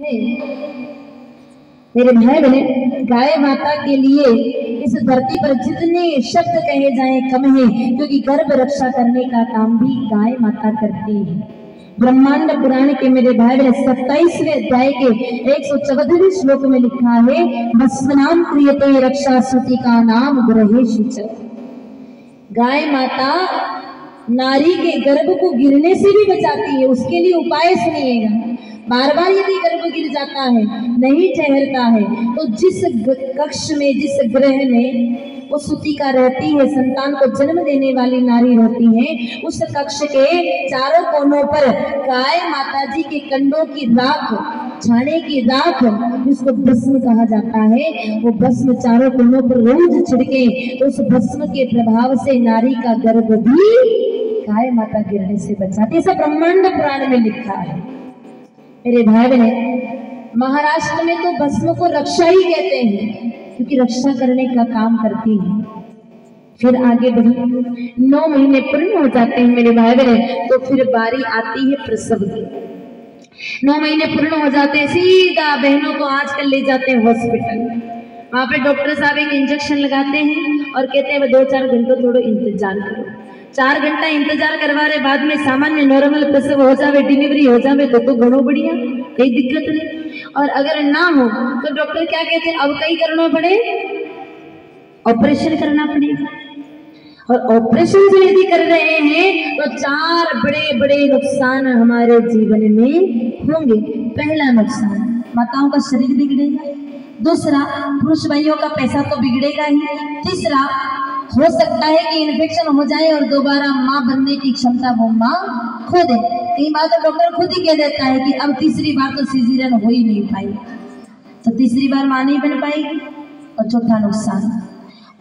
मेरे भाई बहन, गाय माता के लिए इस धरती पर जितने शब्द कहे जाएं कम है, क्योंकि गर्भ रक्षा करने का काम भी गाय माता करती है। ब्रह्मांड पुराण के मेरे भाई बहन 27वें अध्याय के 114वें श्लोक में लिखा है, भस्मनाम क्रियते रक्षा सुति का नाम ग्रहेषु च। गाय माता नारी के गर्भ को गिरने से भी बचाती है। उसके लिए उपाय सुनिएगा। बार बार यदि गर्भ गिर जाता है, नहीं ठहरता है, तो जिस कक्ष में, जिस ग्रह में वो सुतिका रहती है, संतान को जन्म देने वाली नारी रहती है, उस कक्ष के चारों कोनों पर गाय माता जी के कंडों की राख, छाने की राख, जिसको भस्म कहा जाता है, वो भस्म चारों कोनों पर रोज छिड़के, तो उस भस्म के प्रभाव से नारी का गर्भ भी गाय माता गिरने से बचाती है। ऐसा ब्रह्मांड पुराण में लिखा है। मेरे भाई बहन, महाराष्ट्र में तो भस्म को रक्षा ही कहते हैं, क्योंकि रक्षा करने का काम करती है। फिर आगे बढ़ी, 9 महीने पूर्ण हो जाते हैं मेरे भाई बहन, तो फिर बारी आती है प्रसव की। 9 महीने पूर्ण हो जाते हैं, सीधा बहनों को आजकल ले जाते हैं हॉस्पिटल। वहां पे डॉक्टर साहब एक इंजेक्शन लगाते हैं और कहते हैं 2-4 घंटों थोड़ा इंतजार करो। 4 घंटा इंतजार करवा रहे, बाद में सामान्य नॉर्मल प्रसव हो जावे, डिलीवरी हो जावे तो घणो बढ़िया, कोई दिक्कत नहीं। और अगर ना हो तो डॉक्टर क्या कहते हैं, अब कई करना पड़े, ऑपरेशन करना पड़ेगा। और ऑपरेशन जो यदि कर रहे हैं तो 4 बड़े बड़े नुकसान हमारे जीवन में होंगे। पहला नुकसान, माताओं का शरीर बिगड़ेगा। दूसरा, पुरुष भाइयों का पैसा तो बिगड़ेगा ही। तीसरा, हो सकता है कि इन्फेक्शन हो जाए और दोबारा माँ बनने की क्षमता वो माँ खो दे। कई बार तो डॉक्टर खुद ही कह देता है कि अब तीसरी बार तो सीजरियन हो ही नहीं पाई, तो तीसरी बार माँ नहीं बन पाएगी। और चौथा नुकसान,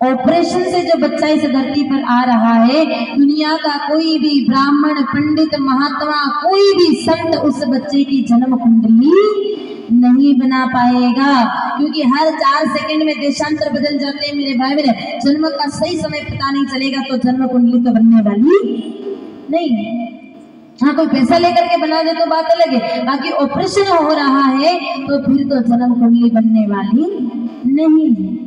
ऑपरेशन से जो बच्चा इस धरती पर आ रहा है, दुनिया का कोई भी ब्राह्मण, पंडित, महात्मा, कोई भी संत उस बच्चे की जन्म कुंडली नहीं बना पाएगा, क्योंकि हर 4 सेकंड में देशांतर बदल जाते हैं मेरे भाई बहन। जन्म का सही समय पता नहीं चलेगा तो जन्म कुंडली तो बनने वाली नहीं। हाँ, कोई पैसा लेकर के बना दे तो बात अलग है, बाकी ऑपरेशन हो रहा है तो फिर तो जन्म कुंडली बनने वाली नहीं।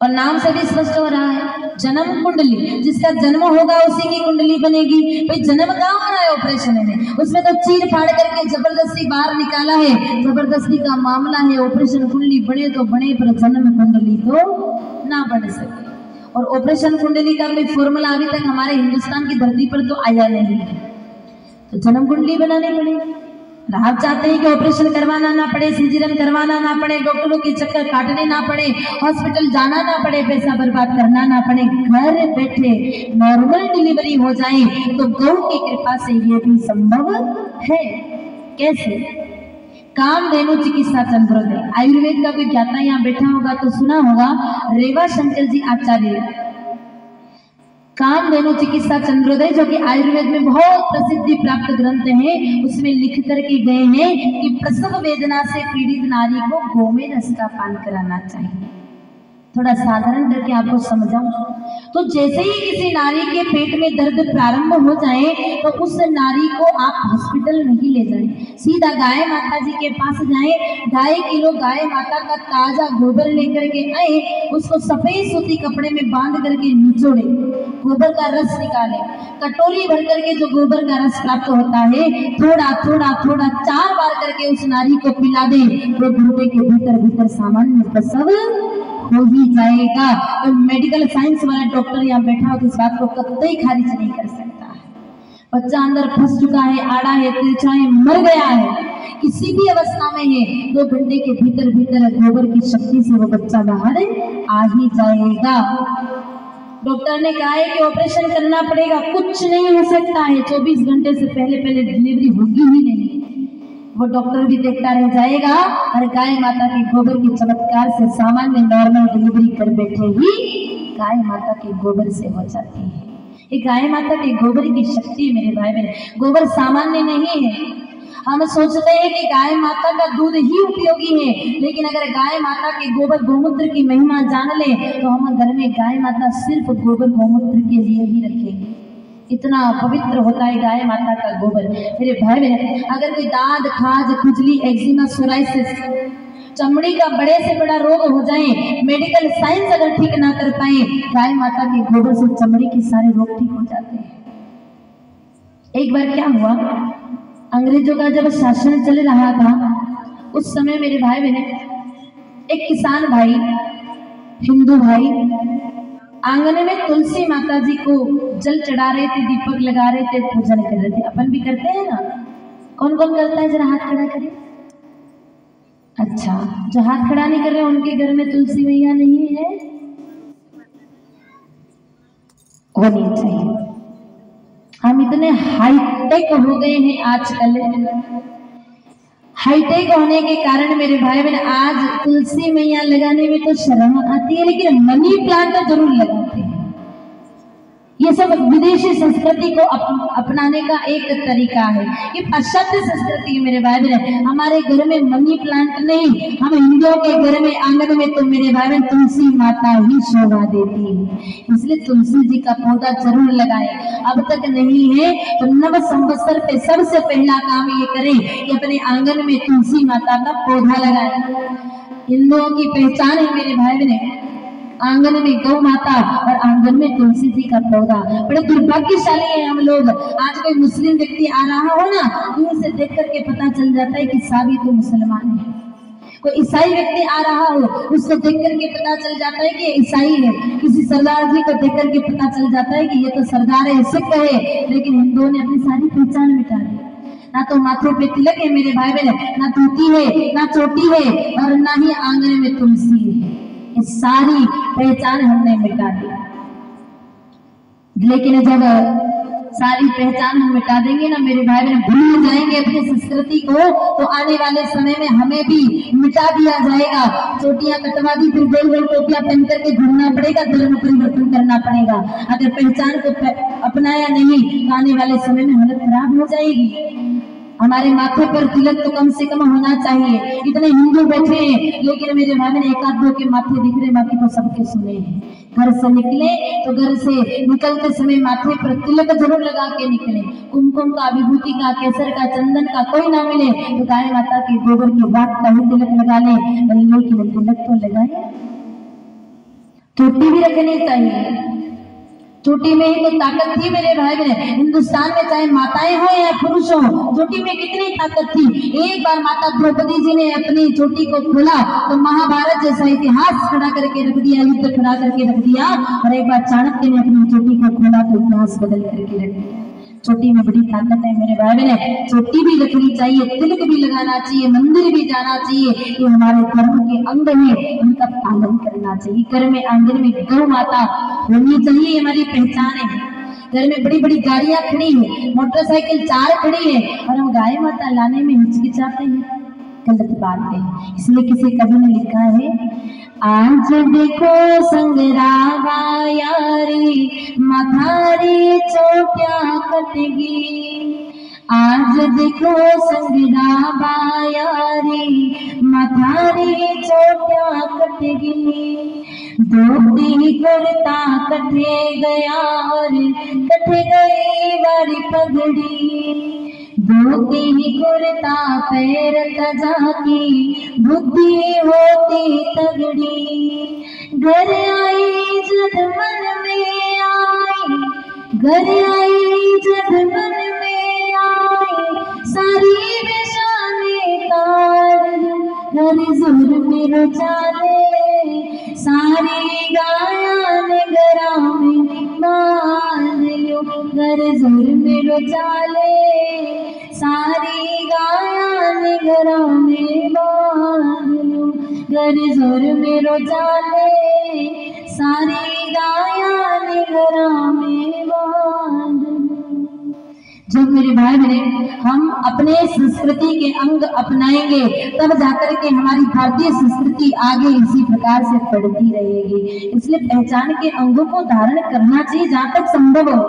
और नाम से भी स्पष्ट हो रहा है, जन्म कुंडली, जिसका जन्म होगा उसी की कुंडली बनेगी। भाई जन्म कहाँ हो रहा है ऑपरेशन में, उसमें तो चीर फाड़ करके जबरदस्ती बाहर निकाला है, जबरदस्ती का मामला है। ऑपरेशन कुंडली बने तो बने, पर जन्म कुंडली तो ना बन सके। और ऑपरेशन कुंडली का कोई फॉर्मूला अभी तक हमारे हिंदुस्तान की धरती पर तो आया नहीं है, तो जन्म कुंडली बनानी पड़ेगी। आप चाहते हैं कि ऑपरेशन करवाना ना पड़े, सीजरियन करवाना ना पड़े, डॉक्टरों के चक्कर काटने ना पड़े, हॉस्पिटल जाना ना पड़े, पैसा बर्बाद करना ना पड़े, घर बैठे नॉर्मल डिलीवरी हो जाए, तो गौ की कृपा से ये भी संभव है। कैसे? कामधेनु चिकित्सा चंद्रोदय, आयुर्वेद का कोई ज्ञाता यहाँ बैठा होगा तो सुना होगा, रेवा शंकर जी आचार्य कामधेनु चिकित्सा चंद्रोदय, जो कि आयुर्वेद में बहुत प्रसिद्धि प्राप्त ग्रंथ है, उसमें लिख करके गए हैं कि प्रसव वेदना से पीड़ित नारी को गोमे रस का पान कराना चाहिए। थोड़ा साधारण करके आपको समझाऊं तो जैसे ही किसी नारी के पेट में दर्द प्रारंभ हो जाए तो उस नारी को आप हॉस्पिटल नहीं ले जाएं, सीधा गाय माता जी के पास जाएं। 2.5 किलो गाय माता का ताजा गोबर लेकर के आए, उसको सफेद सूती कपड़े में बांध करके निचोड़े, गोबर का रस निकाले, कटोरी भर करके जो गोबर का रस प्राप्त होता है, थोड़ा थोड़ा थोड़ा 4 बार करके उस नारी को पिला दे, तो घंटे के भीतर भीतर सामान्य प्रसव हो ही जाएगा। तो मेडिकल साइंस वाला डॉक्टर यहाँ बैठा हो तो इस बात को कतई खारिज नहीं कर सकता है। बच्चा अंदर फंस चुका है, आड़ा है, तिरछा है, मर गया है, किसी भी अवस्था में है, 2 घंटे के भीतर भीतर गोबर की शक्ति से वो बच्चा बाहर आ ही जाएगा। डॉक्टर ने कहा है कि ऑपरेशन करना पड़ेगा, कुछ नहीं हो सकता है, 24 घंटे से पहले डिलीवरी होगी ही नहीं, वो डॉक्टर भी देखता रह जाएगा। और गाय माता के गोबर के चमत्कार से सामान्य नॉर्मल डिलीवरी कर बैठे ही गाय माता के गोबर से हो जाती है। ये गाय माता के गोबर की शक्ति मेरे भाई बहन, गोबर सामान्य नहीं है। हम सोचते हैं कि गाय माता का दूध ही उपयोगी है, लेकिन अगर गाय माता के गोबर गौमूत्र की महिमा जान ले तो हम घर में गाय माता सिर्फ गोबर गौमूत्र के लिए ही रखेंगे। इतना पवित्र होता है गाय माता का गोबर। मेरे भाई बहन, अगर कोई दाद, खाज, खुजली, एक्जिमा, सोराइसिस, चमड़ी का बड़े से बड़ा रोग हो जाए, मेडिकल साइंस अगर ठीक ना कर पाए, गाय माता के गोबर से चमड़ी के सारे रोग ठीक हो जाते हैं। एक बार क्या हुआ, अंग्रेजों का जब शासन चल रहा था उस समय मेरे भाई बहन, एक किसान भाई, हिंदू भाई आंगन में तुलसी माता जी को जल चढ़ा रहे थे, दीपक लगा रहे थे, पूजन कर रहे थे। अपन भी करते हैं ना, कौन कौन करता है, जरा हाथ खड़ा करें। अच्छा, जो हाथ खड़ा नहीं कर रहे उनके घर में तुलसी मैया नहीं है, होनी चाहिए। हम इतने हाईटेक हो गए हैं आजकल, हाईटेक होने के कारण मेरे भाई बहन आज तुलसी मैया लगाने में तो शर्म आती है, लेकिन मनी प्लांट जरूर लगाते हैं। ये सब विदेशी संस्कृति को अपनाने का एक तरीका है, ये पाश्चात्य संस्कृति है मेरे भाई बहन। हमारे घर में मनी प्लांट नहीं, हम हिंदुओं के घर में आंगन में तो मेरे भाई बहन तुलसी माता ही शोभा देती है, इसलिए तुलसी जी का पौधा जरूर लगाएं। अब तक नहीं है तो नव संवत्सर पे सबसे पहला काम ये करें कि अपने आंगन में तुलसी माता का पौधा लगाएं। हिंदुओं की पहचान है मेरे भाई बहन, आंगन में गौ माता और आंगन में तुलसी जी का पौधा। बड़े दुर्भाग्यशाली है हम लोग। आज कोई मुस्लिम व्यक्ति आ रहा हो ना, दूर से देख करके पता चल जाता है कि साबी तो मुसलमान है। कोई ईसाई व्यक्ति आ रहा हो, उसको देख करके पता चल जाता है कि ये ईसाई है। किसी सरदार जी को देख करके पता चल जाता है कि ये तो सरदार है, सिख है। लेकिन हिंदुओं ने अपनी सारी पहचान मिटा दी। ना तो माथे पे तिलक है मेरे भाई बहन, ना धोती है, ना चोटी है, और ना ही आंगन में तुलसी है। ये सारी पहचान हमने मिटा दी। लेकिन जब सारी पहचान हम मिटा देंगे ना मेरे भाई बहन, भूल जाएंगे अपनी संस्कृति को, तो आने वाले समय में हमें भी मिटा दिया जाएगा। चोटियां कटवा दी, फिर गोल गोल टोपियां पहन करके घूमना पड़ेगा, धर्म परिवर्तन करना पड़ेगा। अगर पहचान को अपनाया नहीं तो आने वाले समय में हालत खराब हो जाएगी। हमारे माथे पर तिलक तो कम से कम होना चाहिए। इतने हिंदू बैठे हैं, लेकिन मेरे भाई बहन एक आध दो के माथे दिख रहे, बाकी तो सबके सुने हैं। घर से निकले तो घर से निकलते समय माथे पर तिलक जरूर लगा के निकले। कुमकुम का, विभूति का, केसर का, चंदन का कोई ना मिले तो गाय माता के गोबर के वाक का ही तिलक लगा ले, लेकिन तिलक तो लगाए। चोटी भी रखनी चाहिए, चोटी में ही तो ताकत थी मेरे भाई बहन। हिंदुस्तान में चाहे माताएं हो या पुरुष हो, चोटी में कितनी ताकत थी। एक बार माता द्रौपदी जी ने अपनी चोटी को खोला तो महाभारत जैसा इतिहास खड़ा करके रख दिया, युद्ध खड़ा करके रख दिया। और एक बार चाणक्य ने अपनी चोटी को खोला तो इतिहास बदल करके रख दिया। चोटी में बड़ी ताकत है मेरे भाई बहन। चोटी भी रखनी चाहिए, तिलक भी लगाना चाहिए, मंदिर भी जाना चाहिए। ये हमारे धर्म के अंग है, इनका पालन करना चाहिए। घर में आंगन में गौ माता होनी चाहिए, हमारी पहचान है। घर में बड़ी बड़ी गाड़ियां खड़ी है, मोटरसाइकिल 4 खड़ी है, और हम गाय माता लाने में हिचकिचाते हैं, गलत बात है। इसलिए किसी कवि ने लिखा है, आज देखो संगरावा यारी, माथारी चोटियां कटेगी। आज देखो संगरावा यारी, माथारी चोटियां कटेगी। धोती कुर्ता कटे गया और कटे गई वारी पगड़ी। धोती कुर्ता पैर तजा की, बुद्धि होती तगड़ी। घर आई जब मन में आई, घर आई जब मन में आई, सारी बेशाने तार घर जोर में रुचाले। सारी गायन गरा में मान लो, घर जोर में रुचाले। सारी गायन गरा में मान लो, घर जोर में रुचाले। सारी गायन गरा में मान लो। जब मेरे भाई बहन हम अपने संस्कृति के अंग अपनाएंगे, तब जाकर के हमारी भारतीय संस्कृति आगे इसी प्रकार से बढ़ती रहेगी। इसलिए पहचान के अंगों को धारण करना चाहिए जहाँ तक संभव हो।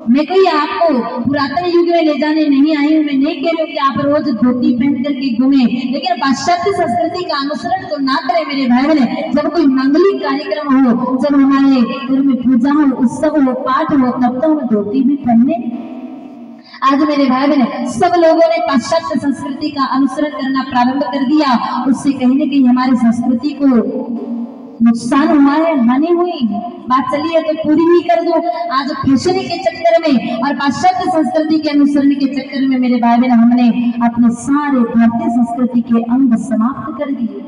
मैं कोई आपको पुरातन युग में ले जाने नहीं आई हूँ। मैं नहीं कह रही हूँ कि आप रोज धोती पहन करके घूमे, लेकिन पाश्चात्य संस्कृति का अनुसरण तो ना करें मेरे भाई बहन। जब कोई मांगलिक कार्यक्रम हो, जब हमारे घर में पूजा हो, उत्सव हो, पाठ हो, तब तो हम धोती भी पहने। आज मेरे भाई बहन सब लोगों ने पाश्चात्य संस्कृति का अनुसरण करना प्रारंभ कर दिया। उससे कहीं न कहीं हमारी संस्कृति को नुकसान हुआ है, हानि हुई है। बात चली है तो पूरी ही कर दो। आज फैशन के चक्कर में और पाश्चात्य संस्कृति के अनुसरण के चक्कर में मेरे भाई बहन हमने अपने सारे भारतीय संस्कृति के अंग समाप्त कर दिए।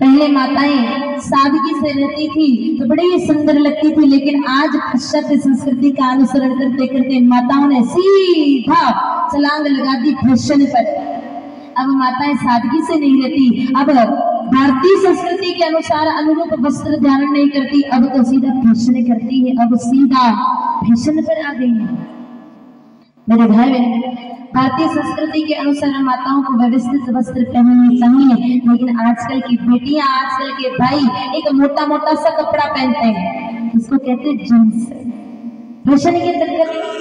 पहले माताएं सादगी से रहती थी तो बड़ी ही सुंदर लगती थी, लेकिन आज पाश्चात्य संस्कृति का अनुसरण करते करते माताओं ने सीधा छलांग लगा दी फैशन पर। अब माताएं सादगी से नहीं रहती, अब भारतीय संस्कृति के अनुसार अनुरूप वस्त्र धारण नहीं करती, अब तो सीधा फैशन करती है, अब सीधा फैशन पर आ गई है। मेरे भाई बहन, भारतीय संस्कृति के अनुसार माताओं को व्यवस्थित वस्त्र पहनने चाहिए, लेकिन आजकल की बेटियां, आजकल के भाई एक मोटा मोटा सा कपड़ा पहनते हैं, इसको कहते हैं जींस, फैशन के चक्कर में।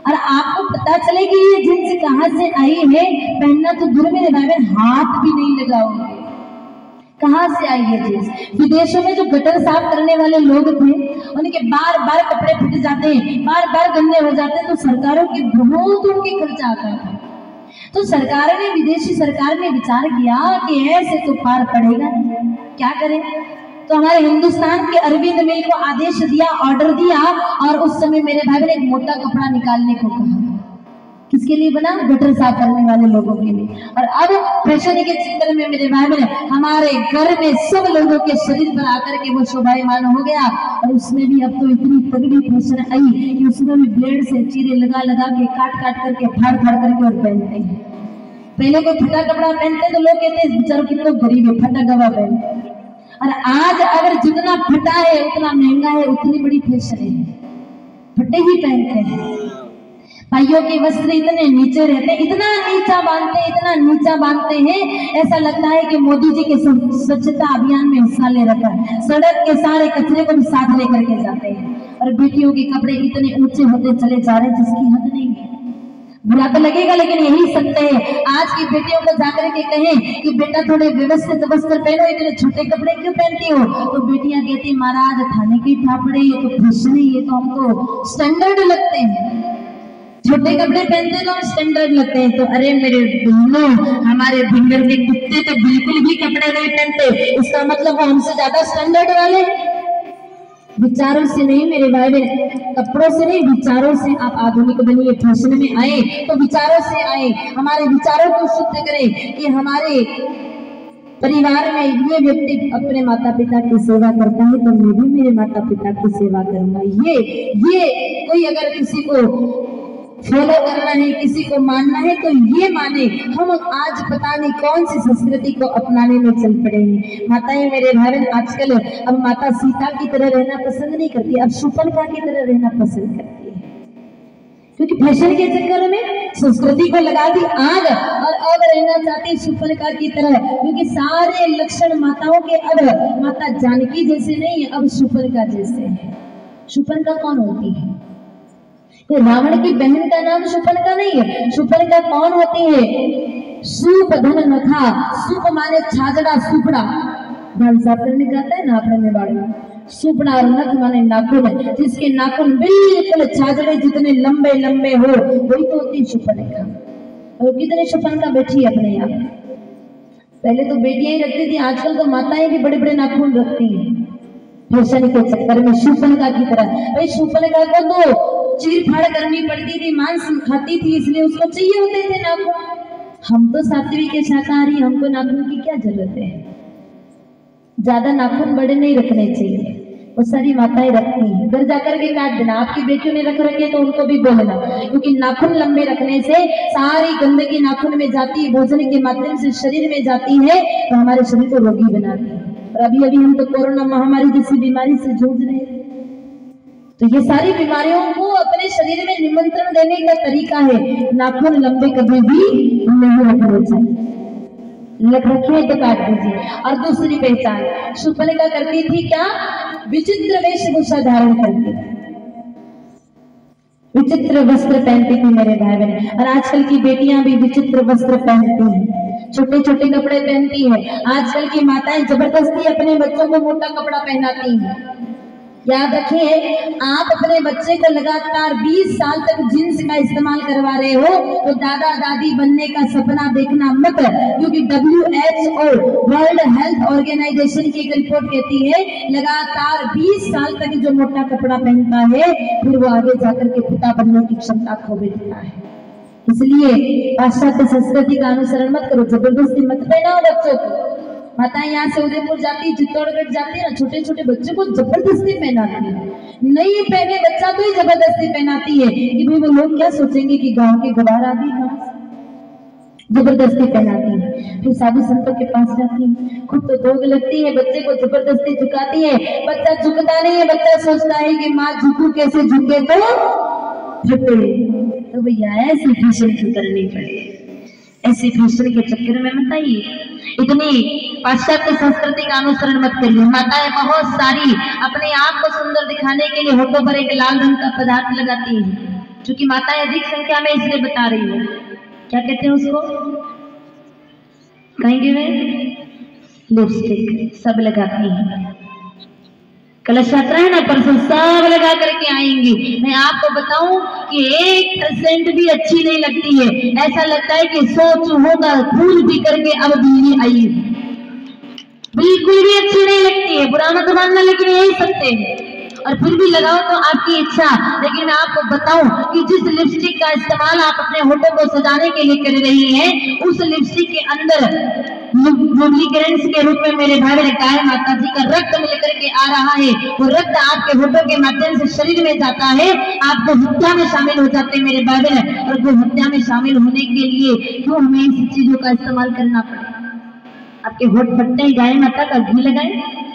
और आपको पता चले कि ये जींस कहां से आई है, पहनना तो दूर मेरे भाई बहन हाथ भी नहीं लगाओगे। कहां से आई है जींस? विदेशों में जो गटर साफ करने वाले लोग थे, उनके बार बार कपड़े फट जाते हैं, बार बार गंदे हो जाते हैं, तो सरकारों की बहुत उनके खर्चा आता था। तो सरकार ने, विदेशी सरकार ने विचार किया कि ऐसे तो पार पड़ेगा, क्या करें? तो हमारे हिंदुस्तान के अरविंद मिल को आदेश दिया, ऑर्डर दिया, और उस समय मेरे भाई ने एक मोटा कपड़ा निकालने को कहा। किसके लिए बना? गटर साफ करने वाले लोगों के लिए। और अब फैशन के चक्कर में मेरे भाई बहन हमारे घर में सब लोगों के शरीर पर आकर के वो शोभायमान हो गया। और उसमें भी अब तो इतनी तगड़ी फैशन आई कि उसमें भी ब्लेड से चीरे लगा लगा के, काट काट करके, फाड़ फाड़ करके और पहनते हैं। पहले कोई फटा कपड़ा पहनते तो लोग कहते हैं बेचारों कितना गरीब है, फटा गवा पहनते। और आज अगर जितना फटा है उतना महंगा है, उतनी बड़ी फैशन है, फटे ही पहनते हैं। भाइयों के वस्त्र इतने नीचे रहते हैं, इतना नीचा बांधते हैं, इतना नीचा बांधते हैं, ऐसा लगता है कि मोदी जी के स्वच्छता अभियान में हिस्सा ले रखा है। सड़क के सारे कचरे को भी साथ लेकर के जाते हैं। और बेटियों के कपड़े इतने ऊंचे होते चले जा रहे हैं जिसकी हद नहीं है। बुरा तो लगेगा, लेकिन यही सत्य है। आज की बेटियों को जाकर के कहें कि बेटा थोड़े व्यवस्थित वस्त्र पहनो, इतने छोटे कपड़े क्यों पहनती हो, तो बेटियां कहती महाराज थाने की ठापड़े, ये तो फैशन है, ये तो हमको स्टैंडर्ड लगते हैं। छोटे कपड़े पहनते तो स्टैंडर्ड लगते हैं। तो अरे मेरे बहनों, हमारे भिंगर के कुत्ते तो बिल्कुल भी कपड़े नहीं पहनते, इसका मतलब वो हमसे ज्यादा स्टैंडर्ड वाले। विचारों से नहीं मेरे भाई बहन, कपड़ों से नहीं, विचारों से आप आधुनिक बनिए, फैशन में आए तो विचारों से आए। हमारे विचारों को शुद्ध करें कि हमारे परिवार में ये व्यक्ति अपने माता पिता की सेवा करता है तो मैं भी मेरे माता पिता की सेवा करूंगा। ये कोई अगर किसी को फॉलो करना है, किसी को मानना है तो ये माने। हम आज पता नहीं कौन सी संस्कृति को अपनाने में चल पड़े हैं। माताएं मेरे भाई आजकल अब माता सीता की तरह रहना पसंद नहीं करती, अब शूर्पणखा की तरह रहना पसंद करती है, क्योंकि फैशन के चक्कर में संस्कृति को लगा दी आग, और अब रहना चाहती शूर्पणखा की तरह, क्योंकि सारे लक्षण माताओं के अब माता जानकी जैसे नहीं है, अब शूर्पणखा जैसे है। शूर्पणखा कौन होती है? तो रावण की बहन का नाम शूर्पणखा नहीं है। शूर्पणखा कौन होती है? सूप धन नखा, सूप माने छाजड़ा, सुपड़ा, दाल साफ करने जाता है ना अपने में बाड़े में, सुपड़ा, और नख माने नाखून, जिसके नाखून बिल्कुल छाजड़े जितने लंबे लंबे हो, वही तो होती है शूर्पणखा। और कितने शूर्पणखा बैठी है अपने यहाँ। पहले तो बेटियां ही रखती थी, आजकल तो माताएं भी बड़े बड़े नाखून रखती हैं फैशन के चक्कर में शूर्पणखा की तरह। भाई शूर्पणखा को तो चीर फाड़ करनी पड़ती थी, मांस खाती थी, इसलिए उसको चाहिए होते थे नाखून। हम तो सात्विक के शाकाहारी, हमको नाखून की क्या जरूरत है? ज्यादा नाखून बड़े नहीं रखने चाहिए, वो सारी माताएं रखती हैं। घर जाकर के काट देना। आपकी बेटियों ने रख रखे तो उनको भी बोलना, क्योंकि नाखून लंबे रखने से सारी गंदगी नाखून में जाती है, भोजन के माध्यम से शरीर में जाती है, तो हमारे शरीर को रोगी बनाती है। और अभी अभी हम तो कोरोना महामारी जैसी बीमारी से जूझ रहे हैं। तो ये सारी बीमारियों को अपने शरीर में निमंत्रण देने का तरीका है। नाखून लंबे कभी भी नहीं रखने चाहिए, लग रखिए तो काट दीजिए। और दूसरी पहचान शूर्पणखा करती थी क्या? विचित्र वेशभूषा धारण करती। विचित्र वस्त्र पहनती थी मेरे भाई बहन। और आजकल की बेटियां भी विचित्र वस्त्र पहनती हैं, छोटे छोटे कपड़े पहनती है। आजकल की माताएं जबरदस्ती अपने बच्चों को मोटा कपड़ा पहनाती हैं। याद रखिए, आप अपने बच्चे को लगातार 20 साल तक जींस का इस्तेमाल करवा रहे हो तो दादा दादी बनने का सपना देखना मत, क्योंकि WHO वर्ल्ड हेल्थ ऑर्गेनाइजेशन की एक रिपोर्ट कहती है लगातार 20 साल तक जो मोटा कपड़ा पहनता है फिर वो आगे जाकर के पिता बनने की क्षमता खो देता है। इसलिए पाश्चात्य संस्कृति का अनुसरण मत करो, जबरदस्ती मत पहनाओ बच्चों को। माताएं यहाँ से उदयपुर जाती, चित्तौड़गढ़ जाती है ना, छोटे छोटे बच्चों को जबरदस्ती पहनाती है। नहीं पहने बच्चा तो ही जबरदस्ती पहनाती है कि भाई वो लोग क्या सोचेंगे कि गांव के गवार आदि जबरदस्ती पहनाती है। फिर साधु संतों के पास जाती है, खुद तो दोग लगती है, बच्चे को जबरदस्ती झुकाती है। बच्चा झुकता नहीं है, बच्चा सोचता है कि माँ झुकू कैसे, झुके तो झुके। तो भैया ऐसी फैशन क्यों करनी पड़े, ऐसे फैशन के चक्कर में मत आइए, इतनी पाश्चात्य संस्कृति का अनुसरण मत करिए। माताएं बहुत सारी अपने आप को सुंदर दिखाने के लिए होठों पर एक लाल रंग का पदार्थ लगाती हैं, क्योंकि माताएं अधिक संख्या में इसलिए बता रही है, क्या कहते हैं उसको, कहेंगे वे लिपस्टिक सब लगाती हैं। कलश यात्रा है ना, परसों सब लगा करके आएंगी। मैं आपको बताऊं कि 1% भी अच्छी नहीं लगती है। ऐसा लगता है कि सोच होगा फूल भी करके अब बिजली आई, बिल्कुल भी अच्छी नहीं लगती है। बुरा मत मानना, लेकिन यही सत्य है। और फिर भी लगाओ तो आपकी इच्छा। लेकिन मैं आपको बताऊं कि जिस लिपस्टिक का इस्तेमाल आप अपने होठों को सजाने के लिए कर रही हैं, उस लिपस्टिक के अंदर लुब्रिकेंट्स के रूप में मेरे भाई बहन गाय माता जी का रक्त मिलकर के आ रहा है। वो रक्त आपके होठों के माध्यम से शरीर में जाता है, आप गोहत्या में शामिल हो जाते हैं मेरे भाई बहन। और गोहत्या में शामिल होने के लिए क्यों हमें इन चीजों का इस्तेमाल करना पड़े। आपके होठ फटते हैं, गाय माता का घी लगाए।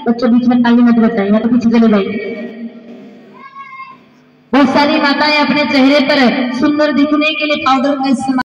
बच्चों बीच में ताली मत बताए, या तो पीछे चले जाए। बहुत सारी माताएं अपने चेहरे पर सुंदर दिखने के लिए पाउडर का इस्तेमाल